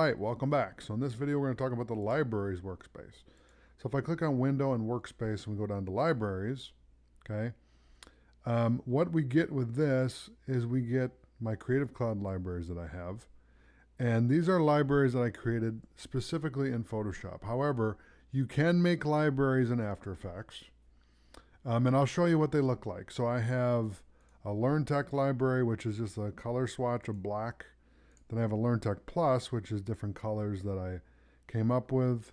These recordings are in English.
Alright, welcome back. So in this video we're going to talk about the libraries workspace. So if I click on window and workspace and we go down to libraries, okay, what we get with this is we get my Creative Cloud libraries that I have. And these are libraries that I created specifically in Photoshop. However, you can make libraries in AfterEffects. And I'll show you what they look like. So I have a LearnTech library, which is just a color swatch of black. Then I have a LearnTech Plus, which is different colors that I came up with.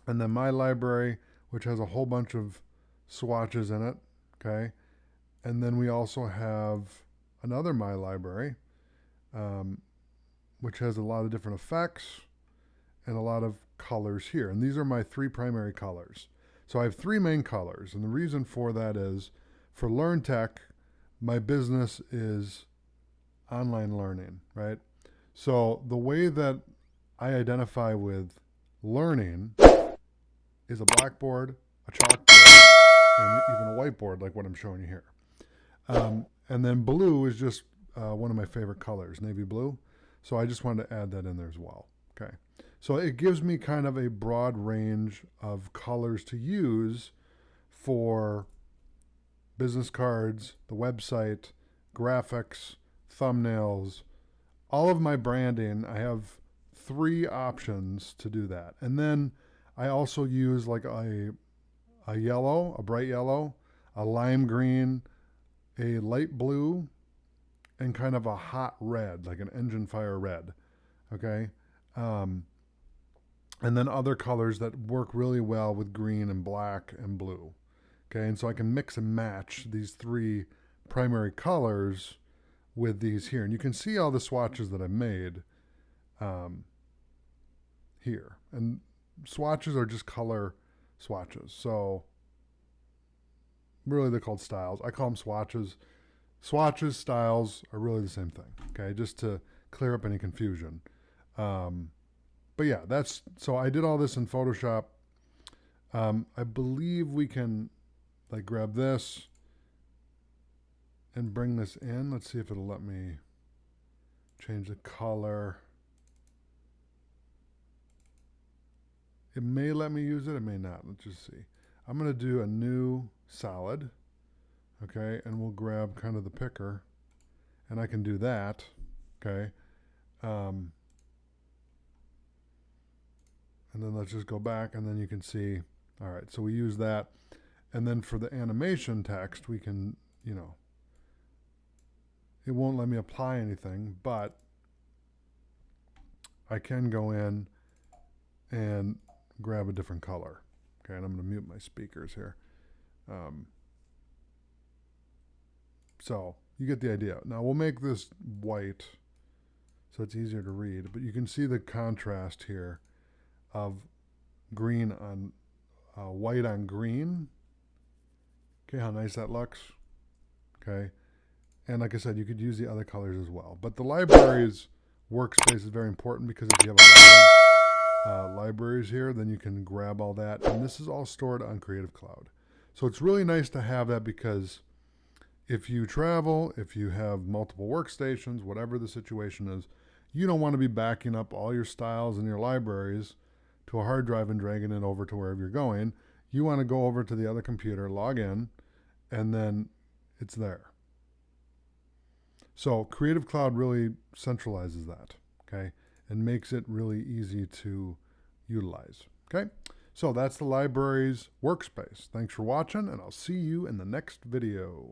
And then my library, which has a whole bunch of swatches in it, okay? And then we also have another My Library, which has a lot of different effects and a lot of colors here. And these are my three primary colors. So I have three main colors. And the reason for that is, for LearnTech, my business is online learning, right? So the way that I identify with learning is a blackboard, a chalkboard, and even a whiteboard like what I'm showing you here. And then blue is just one of my favorite colors, navy blue. So I just wanted to add that in there as well. Okay. So it gives me kind of a broad range of colors to use for business cards, the website, graphics, thumbnails, all of my branding. I have three options to do that. And then I also use like a yellow, a bright yellow, a lime green, a light blue, and kind of a hot red, like an engine fire red. Okay. And then other colors that work really well with green and black and blue. Okay. And so I can mix and match these three primary colors with these here. And you can see all the swatches that I've made here. And swatches are just color swatches. So really they're called styles. I call them swatches. Swatches, styles are really the same thing. Okay, just to clear up any confusion. But yeah, so I did all this in Photoshop. I believe we can like grab this and bring this in. Let's see if it'll let me change the color. It may let me use it, it may not. Let's just see. I'm going to do a new solid, okay, and we'll grab kind of the picker, and I can do that, okay. And then let's just go back, and then you can see, all right, so we use that. And then for the animation text, we can, you know, it won't let me apply anything, but I can go in and grab a different color. Okay, and I'm going to mute my speakers here. So you get the idea. Now we'll make this white so it's easier to read, but you can see the contrast here of green on white on green. Okay, how nice that looks. Okay. And like I said, you could use the other colors as well. But the libraries workspace is very important because if you have a lot of libraries here, then you can grab all that. And this is all stored on Creative Cloud. So it's really nice to have that because if you travel, if you have multiple workstations, whatever the situation is, you don't want to be backing up all your styles and your libraries to a hard drive and dragging it over to wherever you're going. You want to go over to the other computer, log in, and then it's there. So Creative Cloud really centralizes that, okay, and makes it really easy to utilize, okay? So that's the libraries workspace. Thanks for watching, and I'll see you in the next video.